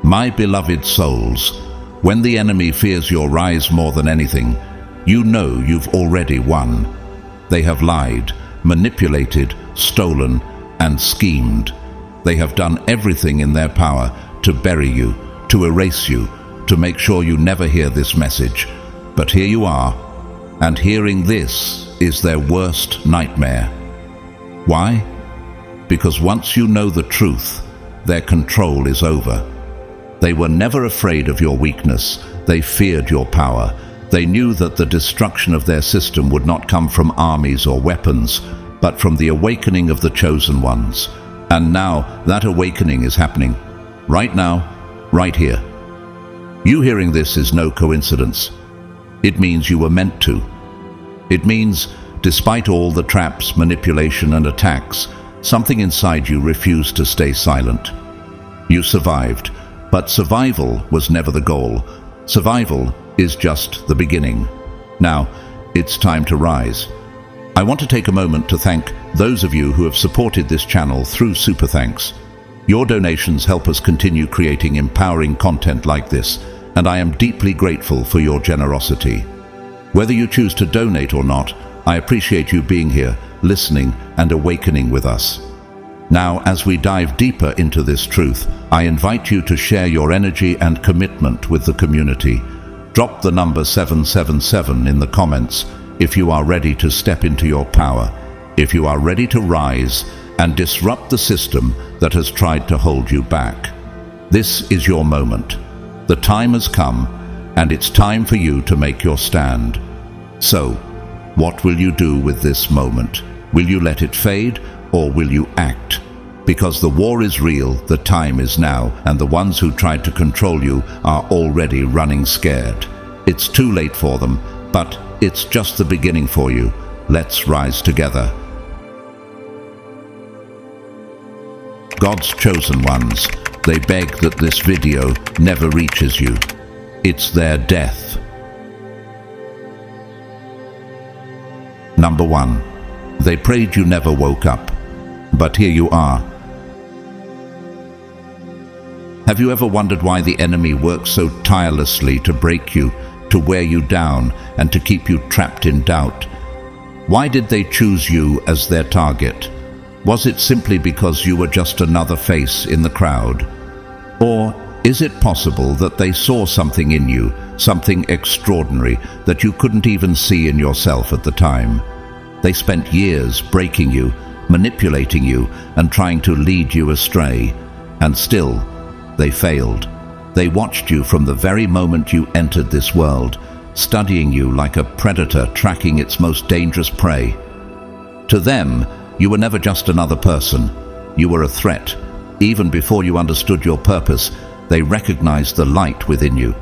My beloved souls, when the enemy fears your rise more than anything, you know you've already won. They have lied, manipulated, stolen, and schemed. They have done everything in their power to bury you, to erase you, to make sure you never hear this message. But here you are, and hearing this is their worst nightmare. Why? Because once you know the truth, their control is over. They were never afraid of your weakness. They feared your power. They knew that the destruction of their system would not come from armies or weapons, but from the awakening of the chosen ones. And now that awakening is happening. Right now, right here. You hearing this is no coincidence. It means you were meant to. It means, despite all the traps, manipulation, and attacks, something inside you refused to stay silent. You survived, but survival was never the goal. Survival is just the beginning. Now, it's time to rise. I want to take a moment to thank those of you who have supported this channel through Super Thanks. Your donations help us continue creating empowering content like this, and I am deeply grateful for your generosity. Whether you choose to donate or not, I appreciate you being here, listening, and awakening with us. Now, as we dive deeper into this truth, I invite you to share your energy and commitment with the community. Drop the number 777 in the comments if you are ready to step into your power, if you are ready to rise and disrupt the system that has tried to hold you back. This is your moment. The time has come, and it's time for you to make your stand. So, what will you do with this moment? Will you let it fade, or will you act? Because the war is real, the time is now, and the ones who tried to control you are already running scared. It's too late for them, but it's just the beginning for you. Let's rise together. God's chosen ones, they beg that this video never reaches you. It's their death. Number 1. They prayed you never woke up, but here you are. Have you ever wondered why the enemy works so tirelessly to break you, to wear you down, and to keep you trapped in doubt? Why did they choose you as their target? Was it simply because you were just another face in the crowd? Or is it possible that they saw something in you, something extraordinary that you couldn't even see in yourself at the time? They spent years breaking you, manipulating you, and trying to lead you astray. And still, they failed. They watched you from the very moment you entered this world, studying you like a predator tracking its most dangerous prey. To them, you were never just another person. You were a threat. Even before you understood your purpose, they recognized the light within you.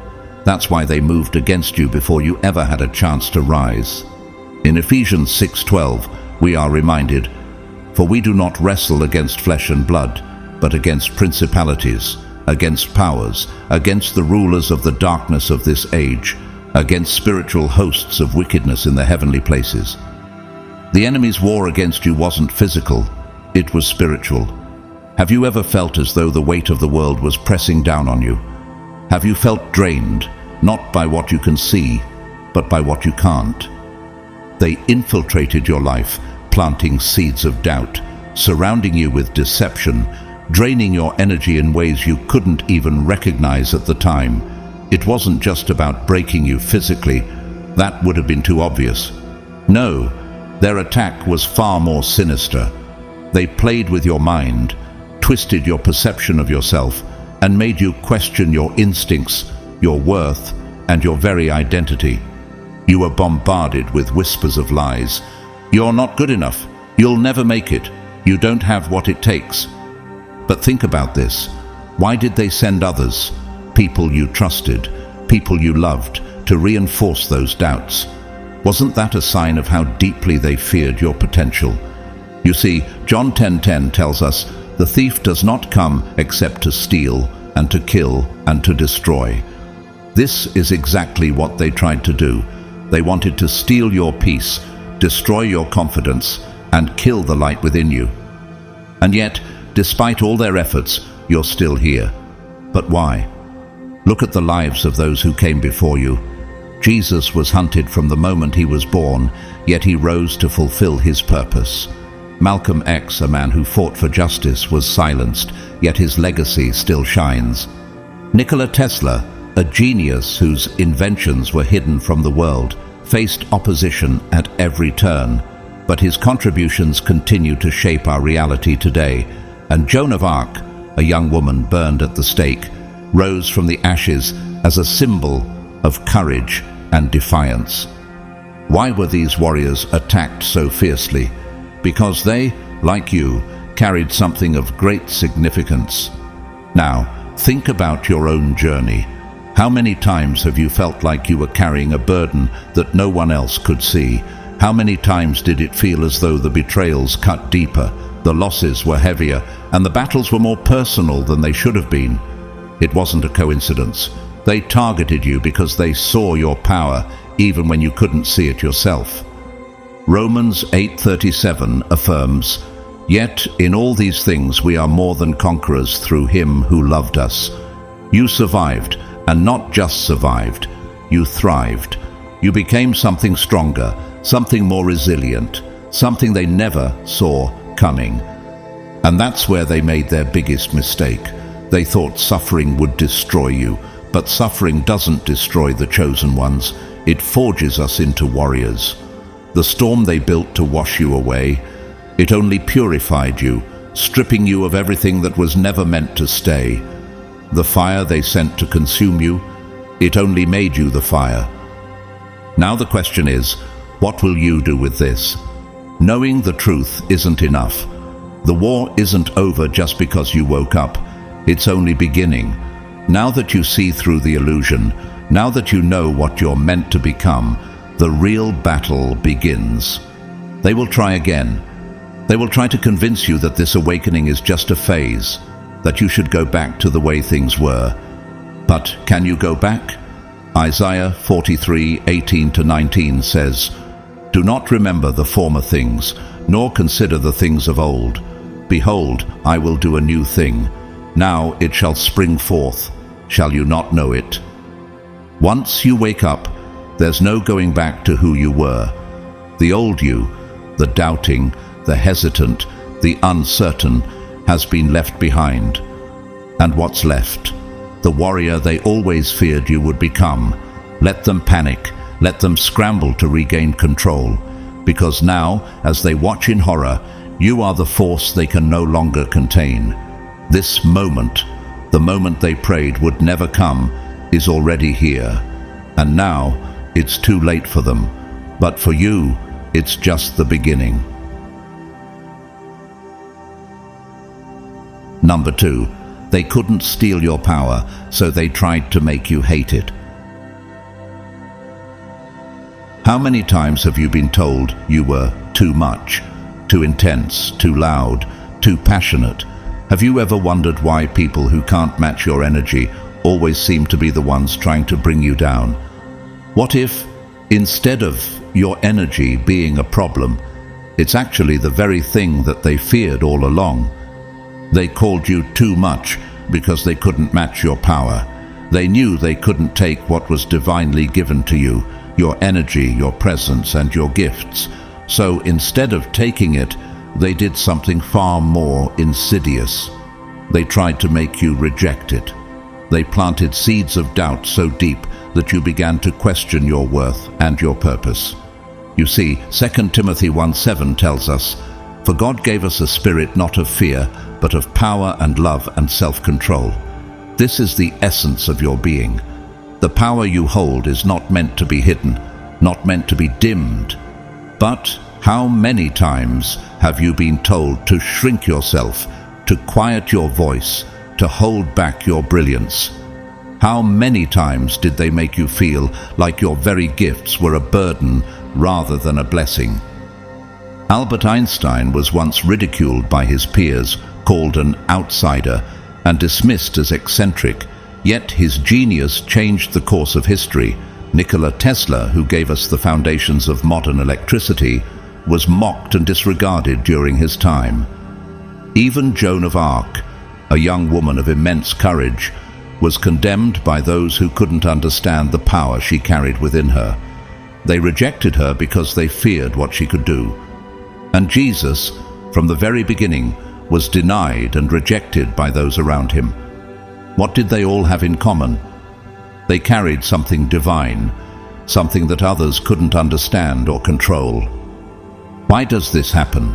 That's why they moved against you before you ever had a chance to rise. In Ephesians 6:12, we are reminded, "For we do not wrestle against flesh and blood, but against principalities, against powers, against the rulers of the darkness of this age, against spiritual hosts of wickedness in the heavenly places." The enemy's war against you wasn't physical, it was spiritual. Have you ever felt as though the weight of the world was pressing down on you? Have you felt drained, not by what you can see, but by what you can't? They infiltrated your life, planting seeds of doubt, surrounding you with deception, draining your energy in ways you couldn't even recognize at the time. It wasn't just about breaking you physically. That would have been too obvious. No, their attack was far more sinister. They played with your mind, twisted your perception of yourself, and made you question your instincts, your worth, and your very identity. You were bombarded with whispers of lies. You're not good enough. You'll never make it. You don't have what it takes. But think about this. Why did they send others, people you trusted, people you loved, to reinforce those doubts? Wasn't that a sign of how deeply they feared your potential? You see, John 10:10 tells us, "The thief does not come except to steal and to kill and to destroy." This is exactly what they tried to do. They wanted to steal your peace, destroy your confidence, and kill the light within you. And yet, despite all their efforts, you're still here. But why? Look at the lives of those who came before you. Jesus was hunted from the moment he was born, yet he rose to fulfill his purpose. Malcolm X, a man who fought for justice, was silenced, yet his legacy still shines. Nikola Tesla, a genius whose inventions were hidden from the world, faced opposition at every turn, but his contributions continue to shape our reality today. And Joan of Arc, a young woman burned at the stake, rose from the ashes as a symbol of courage and defiance. Why were these warriors attacked so fiercely? Because they, like you, carried something of great significance. Now, think about your own journey. How many times have you felt like you were carrying a burden that no one else could see? How many times did it feel as though the betrayals cut deeper, the losses were heavier, and the battles were more personal than they should have been? It wasn't a coincidence. They targeted you because they saw your power, even when you couldn't see it yourself. Romans 8:37 affirms, "Yet in all these things we are more than conquerors through him who loved us." You survived, and not just survived. You thrived. You became something stronger, something more resilient, something they never saw coming. And that's where they made their biggest mistake. They thought suffering would destroy you, but suffering doesn't destroy the chosen ones. It forges us into warriors. The storm they built to wash you away, it only purified you, stripping you of everything that was never meant to stay. The fire they sent to consume you, it only made you the fire. Now the question is, what will you do with this? Knowing the truth isn't enough. The war isn't over just because you woke up. It's only beginning. Now that you see through the illusion, now that you know what you're meant to become, the real battle begins. They will try again. They will try to convince you that this awakening is just a phase, that you should go back to the way things were. But can you go back? Isaiah 43:18-19 says, "Do not remember the former things, nor consider the things of old. Behold, I will do a new thing. Now it shall spring forth. Shall you not know it?" Once you wake up, there's no going back to who you were. The old you, the doubting, the hesitant, the uncertain, has been left behind. And what's left? The warrior they always feared you would become. Let them panic, let them scramble to regain control, because now, as they watch in horror, you are the force they can no longer contain. This moment, the moment they prayed would never come, is already here. And now, it's too late for them. But for you, it's just the beginning. Number 2, they couldn't steal your power, so they tried to make you hate it. How many times have you been told you were too much, too intense, too loud, too passionate? Have you ever wondered why people who can't match your energy always seem to be the ones trying to bring you down? What if, instead of your energy being a problem, it's actually the very thing that they feared all along? They called you too much because they couldn't match your power. They knew they couldn't take what was divinely given to you, your energy, your presence, and your gifts. So instead of taking it, they did something far more insidious. They tried to make you reject it. They planted seeds of doubt so deep that you began to question your worth and your purpose. You see, 2 Timothy 1:7 tells us, "For God gave us a spirit not of fear, but of power and love and self-control." This is the essence of your being. The power you hold is not meant to be hidden, not meant to be dimmed. But how many times have you been told to shrink yourself, to quiet your voice, to hold back your brilliance? How many times did they make you feel like your very gifts were a burden rather than a blessing? Albert Einstein was once ridiculed by his peers, called an outsider, and dismissed as eccentric, yet his genius changed the course of history. Nikola Tesla, who gave us the foundations of modern electricity, was mocked and disregarded during his time. Even Joan of Arc, a young woman of immense courage, was condemned by those who couldn't understand the power she carried within her. They rejected her because they feared what she could do. And Jesus, from the very beginning, was denied and rejected by those around him. What did they all have in common? They carried something divine, something that others couldn't understand or control. Why does this happen?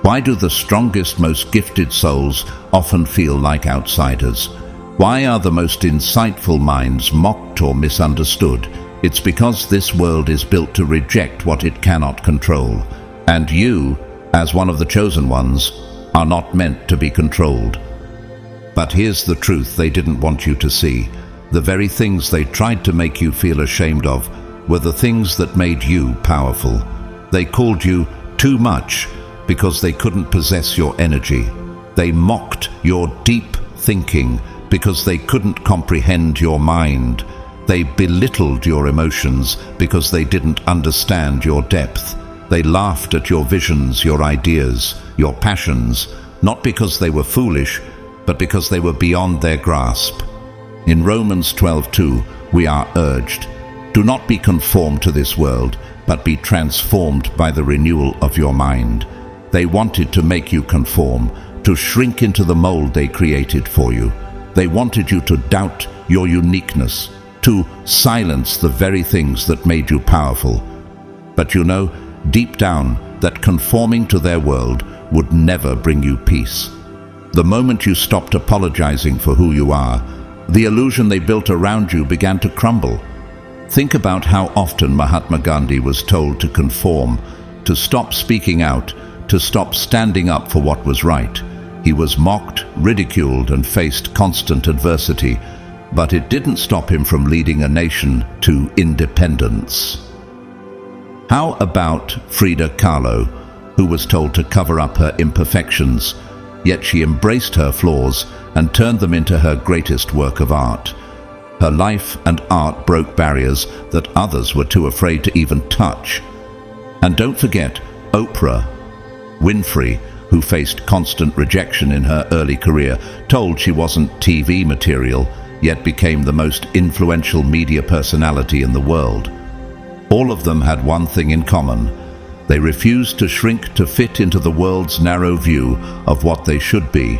Why do the strongest, most gifted souls often feel like outsiders? Why are the most insightful minds mocked or misunderstood? It's because this world is built to reject what it cannot control. And you, as one of the chosen ones, are not meant to be controlled. But here's the truth they didn't want you to see. The very things they tried to make you feel ashamed of were the things that made you powerful. They called you too much because they couldn't possess your energy. They mocked your deep thinking because they couldn't comprehend your mind. They belittled your emotions because they didn't understand your depth. They laughed at your visions, your ideas, your passions, not because they were foolish, but because they were beyond their grasp. In Romans 12:2, we are urged, "Do not be conformed to this world, but be transformed by the renewal of your mind." They wanted to make you conform, to shrink into the mold they created for you. They wanted you to doubt your uniqueness, to silence the very things that made you powerful. But you know, deep down, that conforming to their world would never bring you peace. The moment you stopped apologizing for who you are, the illusion they built around you began to crumble. Think about how often Mahatma Gandhi was told to conform, to stop speaking out, to stop standing up for what was right. He was mocked, ridiculed, and faced constant adversity, but it didn't stop him from leading a nation to independence. How about Frida Kahlo, who was told to cover up her imperfections, yet she embraced her flaws and turned them into her greatest work of art? Her life and art broke barriers that others were too afraid to even touch. And don't forget Oprah Winfrey, who faced constant rejection in her early career, told she wasn't TV material, yet became the most influential media personality in the world. All of them had one thing in common. They refused to shrink to fit into the world's narrow view of what they should be.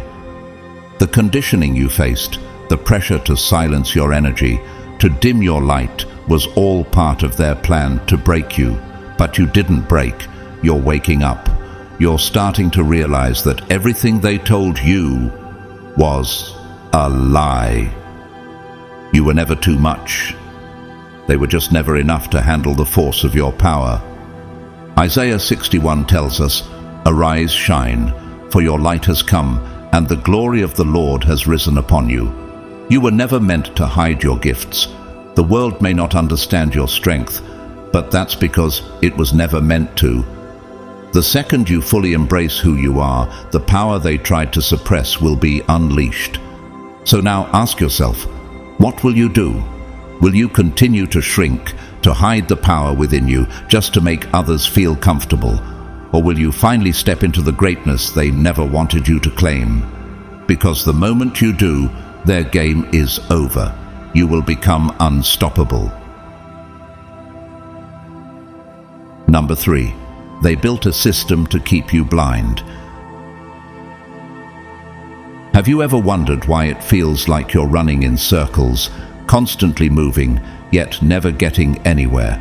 The conditioning you faced, the pressure to silence your energy, to dim your light, was all part of their plan to break you. But you didn't break. You're waking up. You're starting to realize that everything they told you was a lie. You were never too much. They were just never enough to handle the force of your power. Isaiah 61 tells us, "Arise, shine, for your light has come, and the glory of the Lord has risen upon you." You were never meant to hide your gifts. The world may not understand your strength, but that's because it was never meant to. The second you fully embrace who you are, the power they tried to suppress will be unleashed. So now ask yourself, what will you do? Will you continue to shrink, to hide the power within you, just to make others feel comfortable? Or will you finally step into the greatness they never wanted you to claim? Because the moment you do, their game is over. You will become unstoppable. Number 3. They built a system to keep you blind. Have you ever wondered why it feels like you're running in circles, constantly moving, yet never getting anywhere?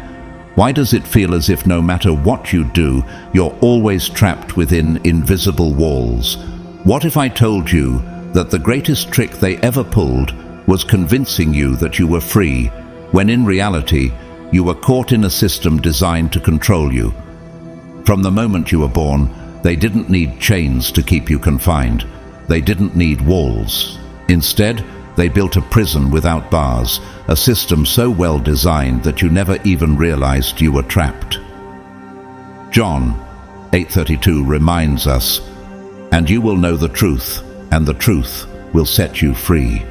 Why does it feel as if no matter what you do, you're always trapped within invisible walls? What if I told you that the greatest trick they ever pulled was convincing you that you were free, when in reality, you were caught in a system designed to control you? From the moment you were born, they didn't need chains to keep you confined. They didn't need walls. Instead, they built a prison without bars, a system so well designed that you never even realized you were trapped. John 8:32 reminds us, "And you will know the truth, and the truth will set you free."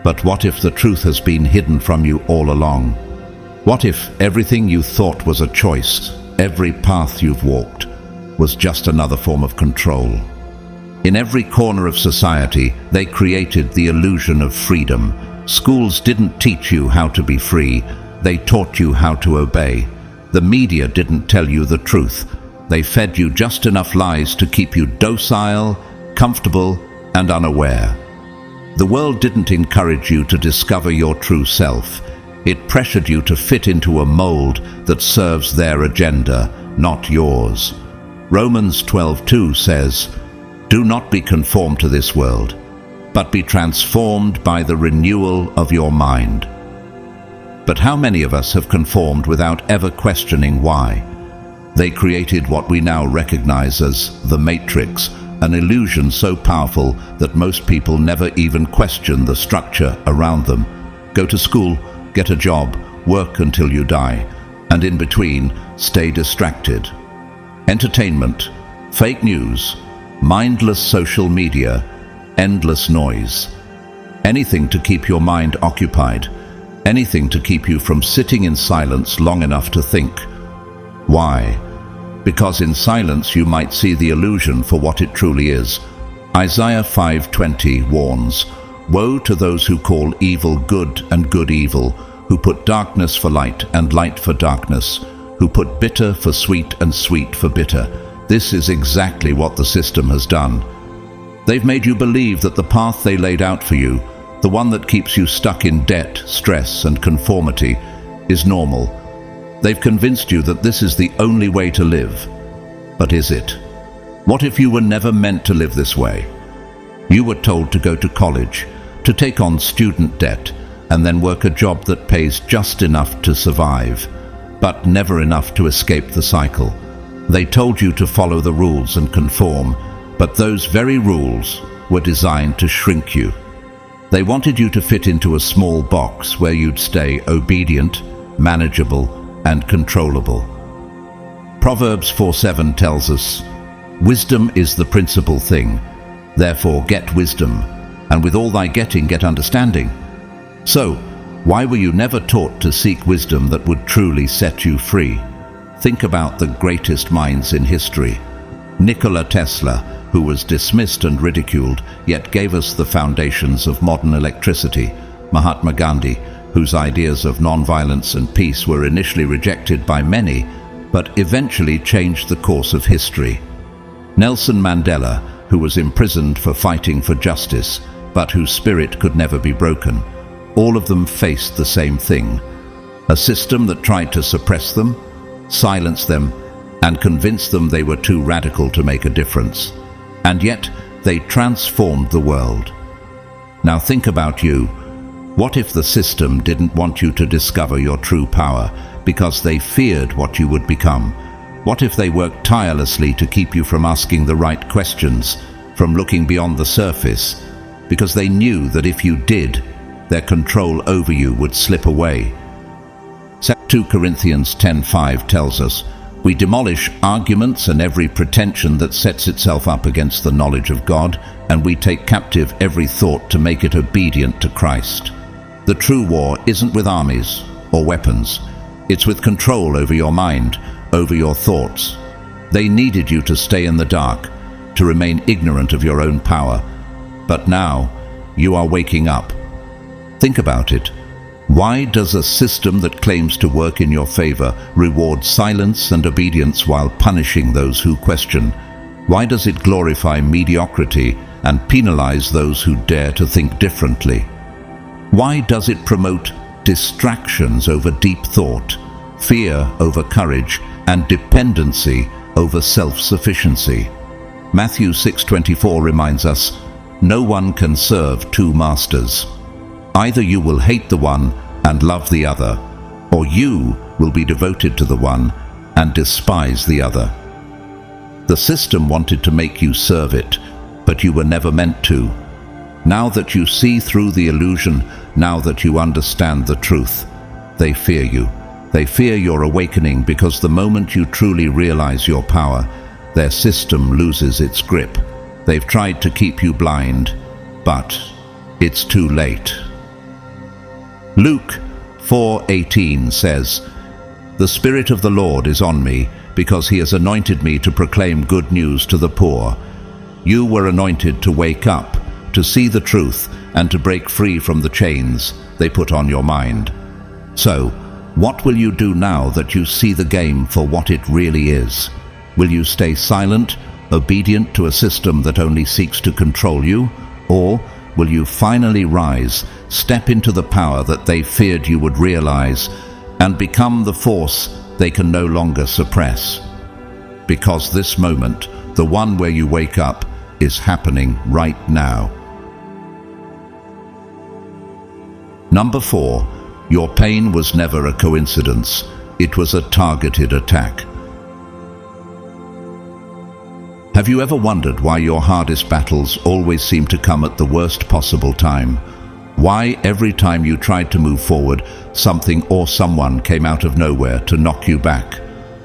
But what if the truth has been hidden from you all along? What if everything you thought was a choice, every path you've walked, was just another form of control? In every corner of society, they created the illusion of freedom. Schools didn't teach you how to be free, they taught you how to obey. The media didn't tell you the truth. They fed you just enough lies to keep you docile, comfortable, and unaware. The world didn't encourage you to discover your true self. It pressured you to fit into a mold that serves their agenda, not yours. Romans 12:2 says, "Do not be conformed to this world, but be transformed by the renewal of your mind." But how many of us have conformed without ever questioning why? They created what we now recognize as the Matrix, an illusion so powerful that most people never even question the structure around them. Go to school, get a job, work until you die, and in between, stay distracted. Entertainment, fake news, mindless social media, endless noise. Anything to keep your mind occupied, anything to keep you from sitting in silence long enough to think. Why? Because in silence you might see the illusion for what it truly is. Isaiah 5:20 warns, "Woe to those who call evil good and good evil, who put darkness for light and light for darkness, who put bitter for sweet and sweet for bitter." This is exactly what the system has done. They've made you believe that the path they laid out for you, the one that keeps you stuck in debt, stress, and conformity, is normal. They've convinced you that this is the only way to live. But is it? What if you were never meant to live this way? You were told to go to college, to take on student debt, and then work a job that pays just enough to survive, but never enough to escape the cycle. They told you to follow the rules and conform, but those very rules were designed to shrink you. They wanted you to fit into a small box where you'd stay obedient, manageable, and controllable. Proverbs 4:7 tells us, "Wisdom is the principal thing. Therefore get wisdom, and with all thy getting get understanding." So, why were you never taught to seek wisdom that would truly set you free? Think about the greatest minds in history. Nikola Tesla, who was dismissed and ridiculed, yet gave us the foundations of modern electricity. Mahatma Gandhi, whose ideas of nonviolence and peace were initially rejected by many, but eventually changed the course of history. Nelson Mandela, who was imprisoned for fighting for justice, but whose spirit could never be broken. All of them faced the same thing: a system that tried to suppress them, silence them, and convince them they were too radical to make a difference. And yet, they transformed the world. Now think about you. What if the system didn't want you to discover your true power because they feared what you would become? What if they worked tirelessly to keep you from asking the right questions, from looking beyond the surface, because they knew that if you did, their control over you would slip away? 2 Corinthians 10:5 tells us, "We demolish arguments and every pretension that sets itself up against the knowledge of God, and we take captive every thought to make it obedient to Christ." The true war isn't with armies or weapons. It's with control over your mind, over your thoughts. They needed you to stay in the dark, to remain ignorant of your own power. But now, you are waking up. Think about it. Why does a system that claims to work in your favor reward silence and obedience while punishing those who question? Why does it glorify mediocrity and penalize those who dare to think differently? Why does it promote distractions over deep thought, fear over courage, and dependency over self-sufficiency? Matthew 6:24 reminds us, "No one can serve two masters. Either you will hate the one and love the other, or you will be devoted to the one and despise the other." The system wanted to make you serve it, but you were never meant to. Now that you see through the illusion, now that you understand the truth, they fear you. They fear your awakening, because the moment you truly realize your power, their system loses its grip. They've tried to keep you blind, but it's too late. Luke 4:18 says, "The Spirit of the Lord is on me, because he has anointed me to proclaim good news to the poor. You were anointed to wake up, to see the truth, and to break free from the chains they put on your mind. So, what will you do now that you see the game for what it really is? Will you stay silent, obedient to a system that only seeks to control you? Or will you finally rise, step into the power that they feared you would realize, and become the force they can no longer suppress? Because this moment, the one where you wake up, is happening right now. Number 4, your pain was never a coincidence. It was a targeted attack. Have you ever wondered why your hardest battles always seem to come at the worst possible time? Why every time you tried to move forward, something or someone came out of nowhere to knock you back?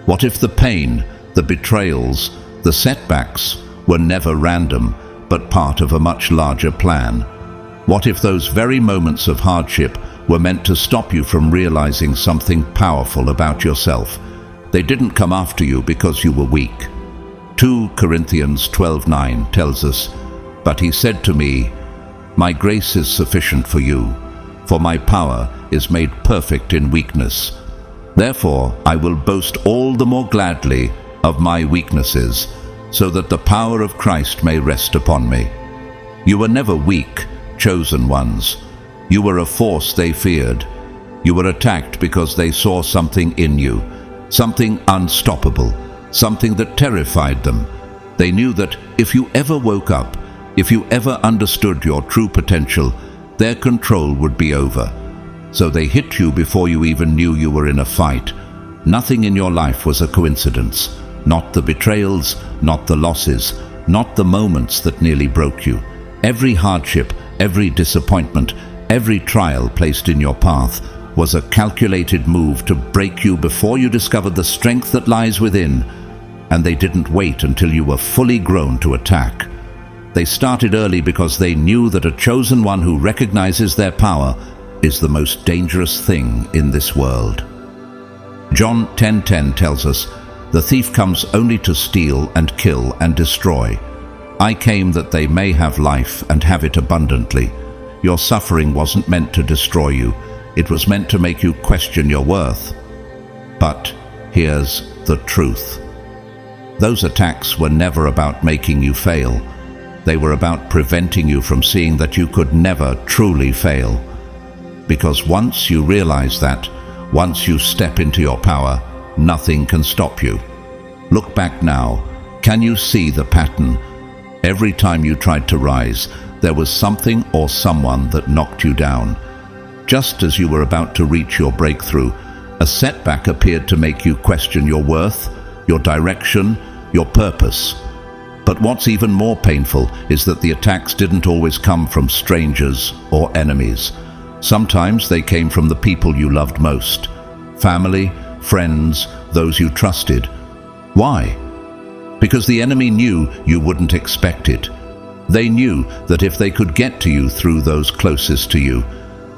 What if the pain, the betrayals, the setbacks were never random, but part of a much larger plan? What if those very moments of hardship were meant to stop you from realizing something powerful about yourself? They didn't come after you because you were weak. 2 Corinthians 12:9 tells us, "But he said to me, my grace is sufficient for you, for my power is made perfect in weakness. Therefore I will boast all the more gladly of my weaknesses, so that the power of Christ may rest upon me." You were never weak, chosen ones. You were a force they feared. You were attacked because they saw something in you, something unstoppable, something that terrified them. They knew that if you ever woke up, if you ever understood your true potential, their control would be over. So they hit you before you even knew you were in a fight. Nothing in your life was a coincidence. Not the betrayals, not the losses, not the moments that nearly broke you. Every hardship, every disappointment, every trial placed in your path was a calculated move to break you before you discovered the strength that lies within. And they didn't wait until you were fully grown to attack. They started early because they knew that a chosen one who recognizes their power is the most dangerous thing in this world. John 10:10 tells us, "The thief comes only to steal and kill and destroy. I came that they may have life and have it abundantly." Your suffering wasn't meant to destroy you. It was meant to make you question your worth. But here's the truth. Those attacks were never about making you fail. They were about preventing you from seeing that you could never truly fail. Because once you realize that, once you step into your power, nothing can stop you. Look back now. Can you see the pattern? Every time you tried to rise, there was something or someone that knocked you down. Just as you were about to reach your breakthrough, a setback appeared to make you question your worth, your direction, your purpose. But what's even more painful is that the attacks didn't always come from strangers or enemies. Sometimes they came from the people you loved most. Family, friends, those you trusted. Why? Because the enemy knew you wouldn't expect it. They knew that if they could get to you through those closest to you,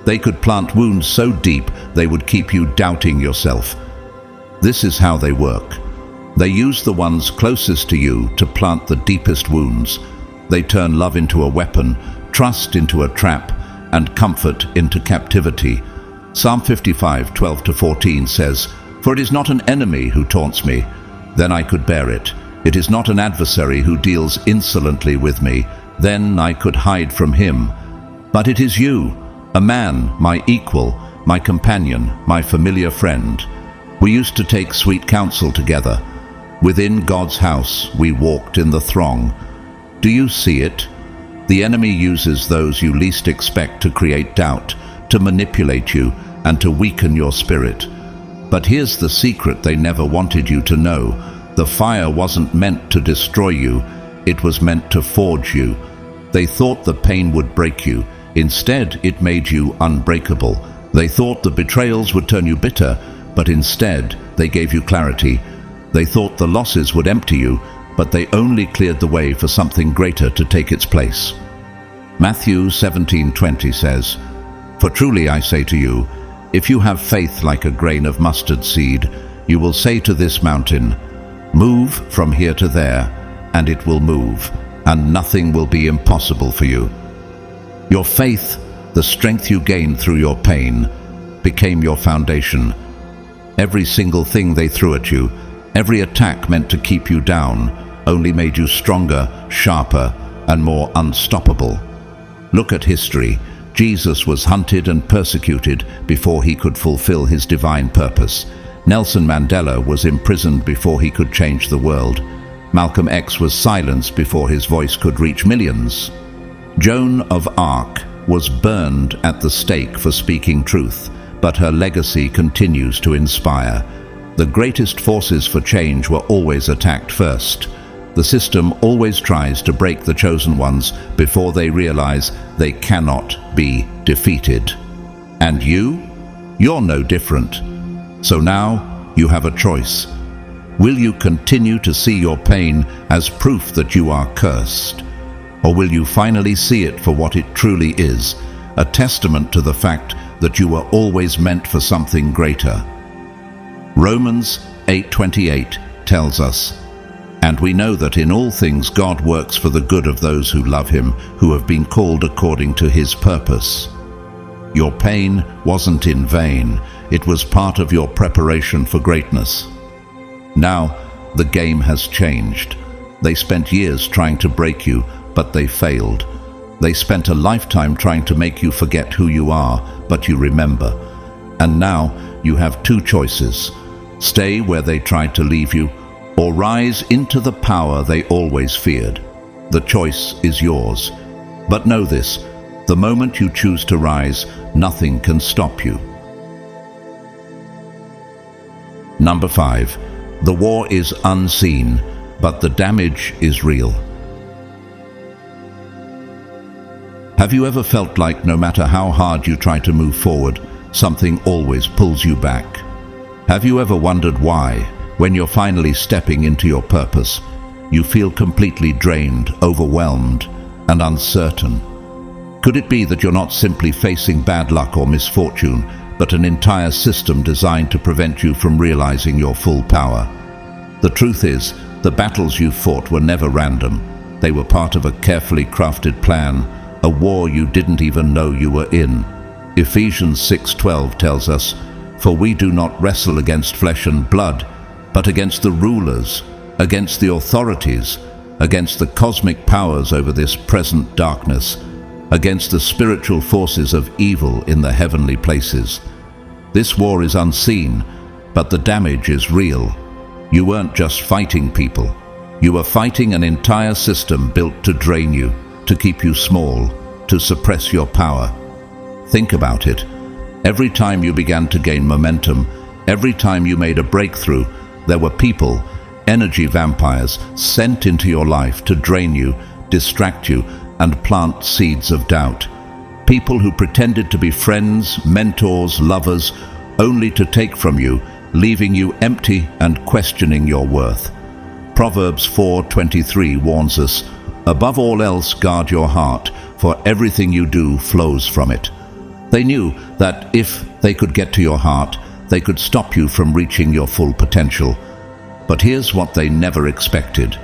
they could plant wounds so deep they would keep you doubting yourself. This is how they work. They use the ones closest to you to plant the deepest wounds. They turn love into a weapon, trust into a trap, and comfort into captivity. Psalm 55:12-14 says, "For it is not an enemy who taunts me, then I could bear it. It is not an adversary who deals insolently with me, then I could hide from him. But it is you, a man, my equal, my companion, my familiar friend. We used to take sweet counsel together. Within God's house we walked in the throng." Do you see it? The enemy uses those you least expect to create doubt, to manipulate you, and to weaken your spirit. But here's the secret they never wanted you to know. The fire wasn't meant to destroy you, it was meant to forge you. They thought the pain would break you. Instead, it made you unbreakable. They thought the betrayals would turn you bitter, but instead, they gave you clarity. They thought the losses would empty you, but they only cleared the way for something greater to take its place. Matthew 17:20 says, "For truly I say to you, if you have faith like a grain of mustard seed, you will say to this mountain, 'Move from here to there,' and it will move, and nothing will be impossible for you. Your faith, the strength you gained through your pain, became your foundation. Every single thing they threw at you, every attack meant to keep you down, only made you stronger, sharper, and more unstoppable. Look at history. Jesus was hunted and persecuted before he could fulfill his divine purpose. Nelson Mandela was imprisoned before he could change the world. Malcolm X was silenced before his voice could reach millions. Joan of Arc was burned at the stake for speaking truth, but her legacy continues to inspire. The greatest forces for change were always attacked first. The system always tries to break the chosen ones before they realize they cannot be defeated. And you're no different. So now you have a choice. Will you continue to see your pain as proof that you are cursed? Or will you finally see it for what it truly is, a testament to the fact that you were always meant for something greater? Romans 8:28 tells us, "And we know that in all things God works for the good of those who love him, who have been called according to his purpose." Your pain wasn't in vain. It was part of your preparation for greatness. Now, the game has changed. They spent years trying to break you, but they failed. They spent a lifetime trying to make you forget who you are, but you remember. And now you have two choices: stay where they tried to leave you, or rise into the power they always feared. The choice is yours. But know this, the moment you choose to rise, nothing can stop you. Number 5. The war is unseen, but the damage is real. Have you ever felt like no matter how hard you try to move forward, something always pulls you back? Have you ever wondered why, when you're finally stepping into your purpose, you feel completely drained, overwhelmed, and uncertain? Could it be that you're not simply facing bad luck or misfortune, but an entire system designed to prevent you from realizing your full power? The truth is, the battles you fought were never random. They were part of a carefully crafted plan, a war you didn't even know you were in. Ephesians 6:12 tells us, "For we do not wrestle against flesh and blood, but against the rulers, against the authorities, against the cosmic powers over this present darkness, against the spiritual forces of evil in the heavenly places." This war is unseen, but the damage is real. You weren't just fighting people. You were fighting an entire system built to drain you, to keep you small, to suppress your power. Think about it. Every time you began to gain momentum, every time you made a breakthrough, there were people, energy vampires, sent into your life to drain you, distract you, and plant seeds of doubt. People who pretended to be friends, mentors, lovers, only to take from you, leaving you empty and questioning your worth. Proverbs 4:23 warns us, "Above all else, guard your heart, for everything you do flows from it." They knew that if they could get to your heart, they could stop you from reaching your full potential. But here's what they never expected.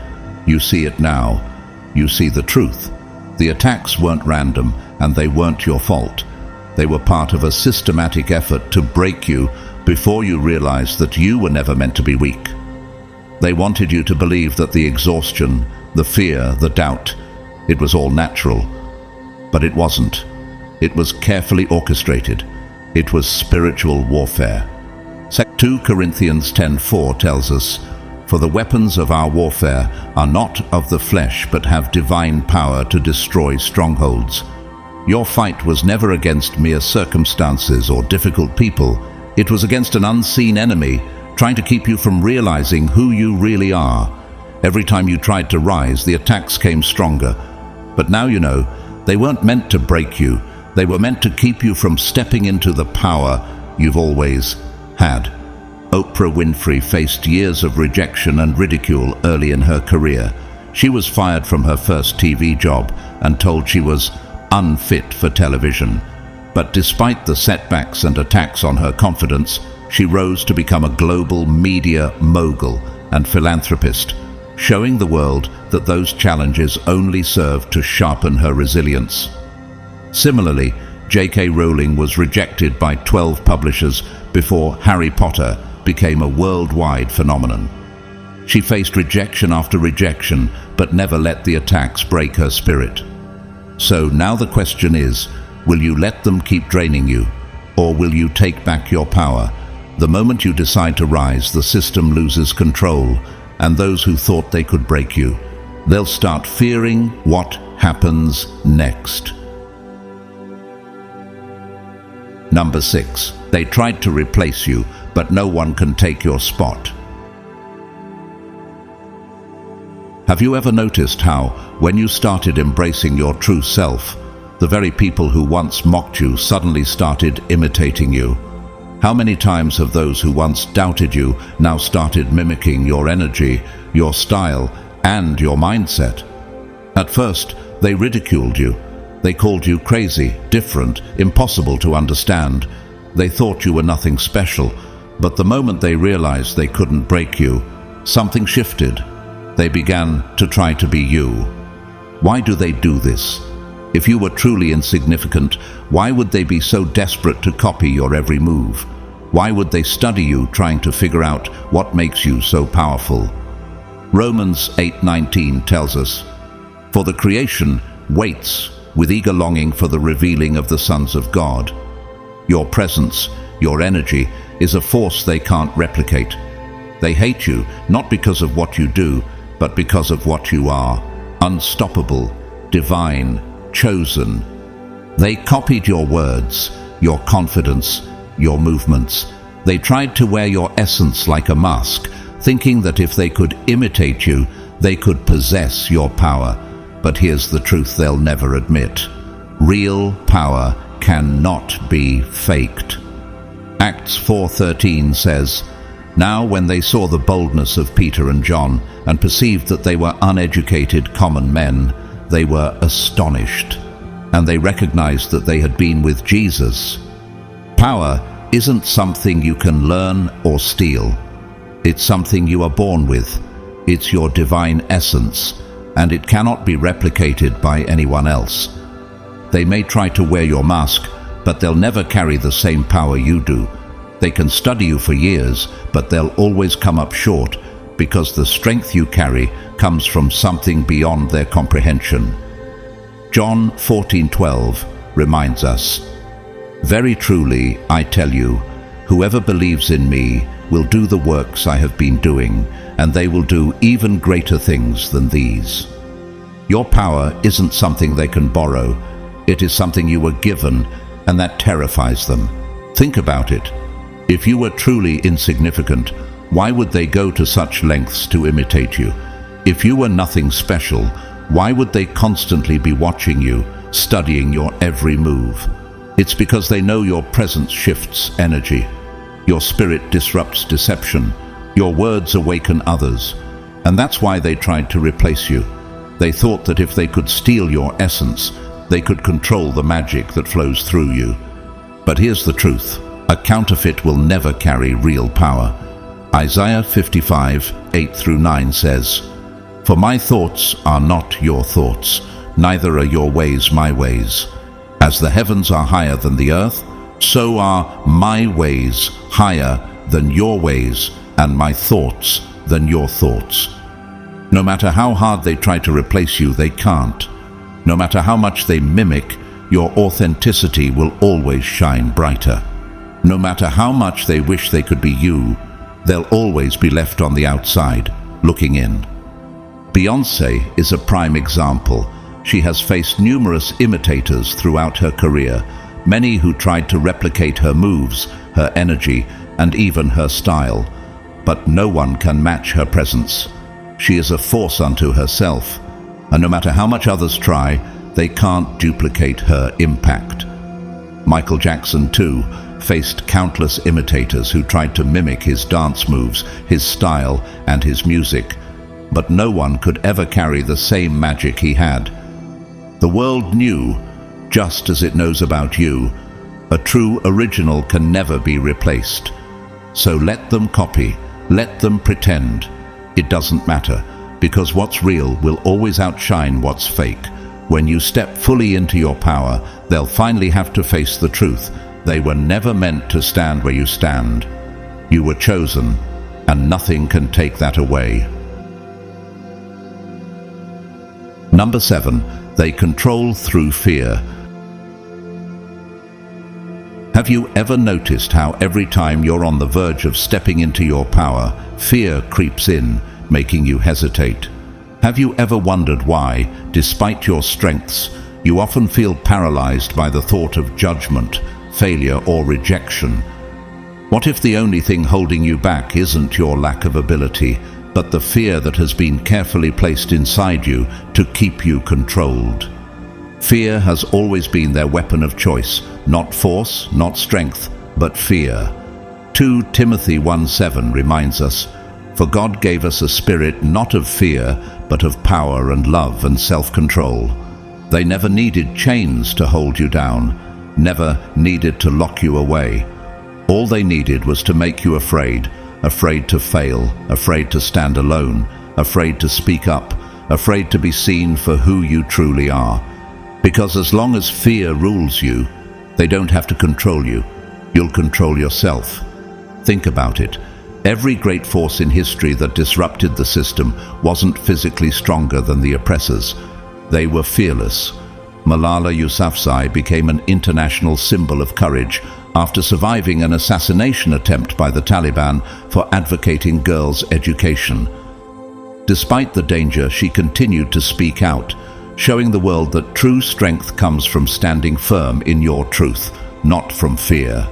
You see it now. You see the truth. The attacks weren't random, and they weren't your fault. They were part of a systematic effort to break you before you realized that you were never meant to be weak. They wanted you to believe that the exhaustion, the fear, the doubt, it was all natural. But it wasn't. It was carefully orchestrated. It was spiritual warfare. 2 Corinthians 10:4 tells us, "For the weapons of our warfare are not of the flesh, but have divine power to destroy strongholds." Your fight was never against mere circumstances or difficult people. It was against an unseen enemy, trying to keep you from realizing who you really are. Every time you tried to rise, the attacks came stronger. But now you know, they weren't meant to break you. They were meant to keep you from stepping into the power you've always had. Oprah Winfrey faced years of rejection and ridicule early in her career. She was fired from her first TV job and told she was unfit for television. But despite the setbacks and attacks on her confidence, she rose to become a global media mogul and philanthropist. showing the world that those challenges only served to sharpen her resilience. Similarly, J.K. Rowling was rejected by 12 publishers before Harry Potter became a worldwide phenomenon. She faced rejection after rejection, but never let the attacks break her spirit. So now the question is, will you let them keep draining you, or will you take back your power? The moment you decide to rise, the system loses control, and those who thought they could break you, they'll start fearing what happens next. Number 6. They tried to replace you, but no one can take your spot. Have you ever noticed how, when you started embracing your true self, the very people who once mocked you suddenly started imitating you? How many times have those who once doubted you now started mimicking your energy, your style, and your mindset? At first, they ridiculed you. They called you crazy, different, impossible to understand. They thought you were nothing special, but the moment they realized they couldn't break you, something shifted. They began to try to be you. Why do they do this? If you were truly insignificant, why would they be so desperate to copy your every move? Why would they study you trying to figure out what makes you so powerful? Romans 8:19 tells us, "For the creation waits with eager longing for the revealing of the sons of God." Your presence, your energy, is a force they can't replicate. They hate you not because of what you do, but because of what you are: unstoppable, divine, chosen. They copied your words, your confidence, your movements. They tried to wear your essence like a mask, thinking that if they could imitate you, they could possess your power. But here's the truth they'll never admit: real power cannot be faked. Acts 4:13 says, "Now when they saw the boldness of Peter and John and perceived that they were uneducated common men, they were astonished, and they recognized that they had been with Jesus." Power isn't something you can learn or steal. It's something you are born with. It's your divine essence, and it cannot be replicated by anyone else. They may try to wear your mask, but they'll never carry the same power you do. They can study you for years, but they'll always come up short, because the strength you carry comes from something beyond their comprehension. John 14:12 reminds us, "Very truly, I tell you, whoever believes in me will do the works I have been doing, and they will do even greater things than these." Your power isn't something they can borrow. It is something you were given, and that terrifies them. Think about it. If you were truly insignificant, why would they go to such lengths to imitate you? If you were nothing special, why would they constantly be watching you, studying your every move? It's because they know your presence shifts energy. Your spirit disrupts deception. Your words awaken others. And that's why they tried to replace you. They thought that if they could steal your essence, they could control the magic that flows through you. But here's the truth: a counterfeit will never carry real power. Isaiah 55:8-9 says, "For my thoughts are not your thoughts, neither are your ways my ways. As the heavens are higher than the earth, so are my ways higher than your ways, and my thoughts than your thoughts." No matter how hard they try to replace you, they can't. No matter how much they mimic, your authenticity will always shine brighter. No matter how much they wish they could be you, they'll always be left on the outside, looking in. Beyoncé is a prime example. She has faced numerous imitators throughout her career, many who tried to replicate her moves, her energy, and even her style. But no one can match her presence. She is a force unto herself, and no matter how much others try, they can't duplicate her impact. Michael Jackson, too, faced countless imitators who tried to mimic his dance moves, his style, and his music, but no one could ever carry the same magic he had. The world knew, just as it knows about you, a true original can never be replaced. So let them copy, let them pretend. It doesn't matter. because what's real will always outshine what's fake. When you step fully into your power, they'll finally have to face the truth. They were never meant to stand where you stand. You were chosen, and nothing can take that away. Number 7, they control through fear. Have you ever noticed how every time you're on the verge of stepping into your power, fear creeps in, making you hesitate? Have you ever wondered why, despite your strengths, you often feel paralyzed by the thought of judgment, failure, or rejection? What if the only thing holding you back isn't your lack of ability, but the fear that has been carefully placed inside you to keep you controlled? Fear has always been their weapon of choice, not force, not strength, but fear. 2 Timothy 1:7 reminds us, "For God gave us a spirit not of fear, but of power and love and self-control." They never needed chains to hold you down, never needed to lock you away. All they needed was to make you afraid, afraid to fail, afraid to stand alone, afraid to speak up, afraid to be seen for who you truly are. Because as long as fear rules you, they don't have to control you. You'll control yourself. Think about it. Every great force in history that disrupted the system wasn't physically stronger than the oppressors. They were fearless. Malala Yousafzai became an international symbol of courage after surviving an assassination attempt by the Taliban for advocating girls' education. Despite the danger, she continued to speak out, showing the world that true strength comes from standing firm in your truth, not from fear.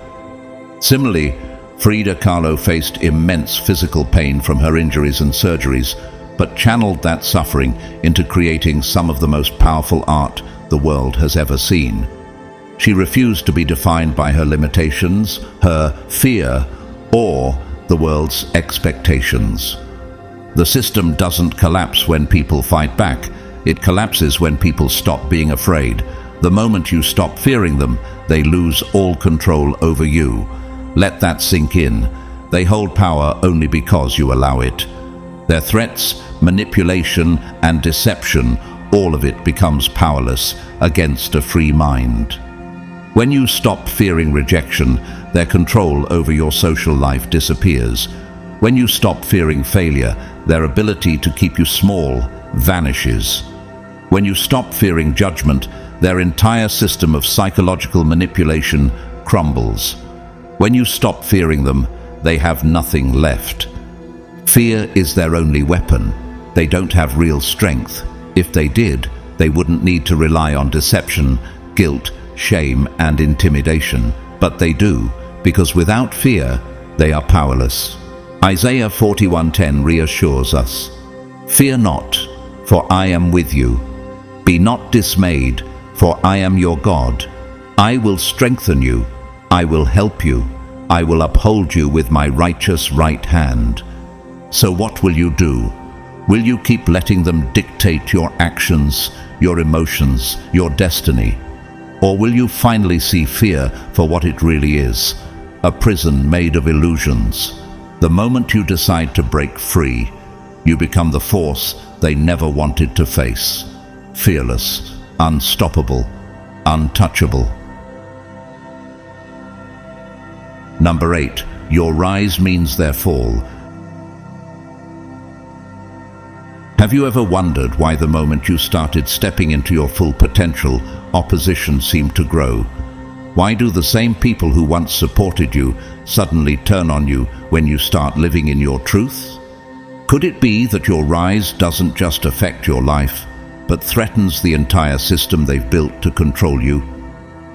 Similarly, Frida Kahlo faced immense physical pain from her injuries and surgeries, but channeled that suffering into creating some of the most powerful art the world has ever seen. She refused to be defined by her limitations, her fear, or the world's expectations. The system doesn't collapse when people fight back. It collapses when people stop being afraid. The moment you stop fearing them, they lose all control over you. Let that sink in. They hold power only because you allow it. Their threats, manipulation, and deception, all of it becomes powerless against a free mind. When you stop fearing rejection, their control over your social life disappears. When you stop fearing failure, their ability to keep you small vanishes. When you stop fearing judgment, their entire system of psychological manipulation crumbles. When you stop fearing them, they have nothing left. Fear is their only weapon. They don't have real strength. If they did, they wouldn't need to rely on deception, guilt, shame, and intimidation. But they do, because without fear, they are powerless. Isaiah 41:10 reassures us, "Fear not, for I am with you. Be not dismayed, for I am your God. I will strengthen you. I will help you. I will uphold you with my righteous right hand." So what will you do? Will you keep letting them dictate your actions, your emotions, your destiny? Or will you finally see fear for what it really is? A prison made of illusions. The moment you decide to break free, you become the force they never wanted to face. Fearless, unstoppable, untouchable. Number 8, your rise means their fall. Have you ever wondered why the moment you started stepping into your full potential, opposition seemed to grow? Why do the same people who once supported you suddenly turn on you when you start living in your truth? Could it be that your rise doesn't just affect your life, but threatens the entire system they've built to control you?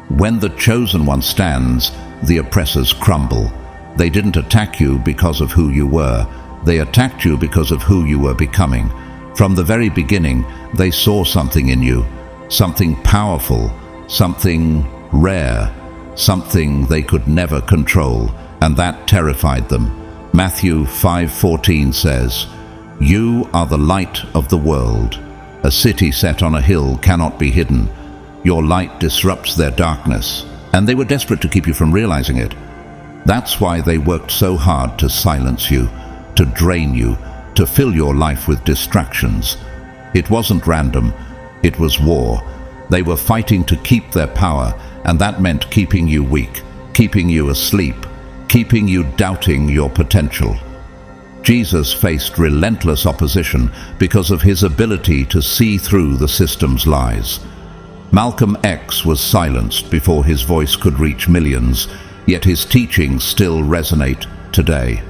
When the chosen one stands, the oppressors crumble. They didn't attack you because of who you were. They attacked you because of who you were becoming. From the very beginning, they saw something in you, something powerful, something rare, something they could never control, and that terrified them. Matthew 5:14 says, "You are the light of the world. A city set on a hill cannot be hidden. Your light disrupts their darkness." And they were desperate to keep you from realizing it. That's why they worked so hard to silence you, to drain you, to fill your life with distractions. It wasn't random, it was war. They were fighting to keep their power, and that meant keeping you weak, keeping you asleep, keeping you doubting your potential. Jesus faced relentless opposition because of his ability to see through the system's lies. Malcolm X was silenced before his voice could reach millions, yet his teachings still resonate today.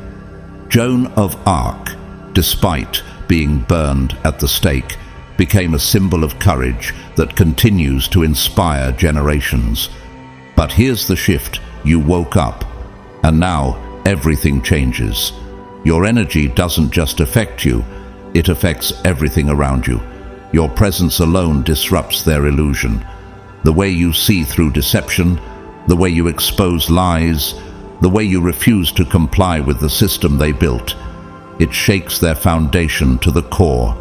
Joan of Arc, despite being burned at the stake, became a symbol of courage that continues to inspire generations. But here's the shift: you woke up, and now everything changes. Your energy doesn't just affect you, it affects everything around you. Your presence alone disrupts their illusion. The way you see through deception, the way you expose lies, the way you refuse to comply with the system they built. It shakes their foundation to the core.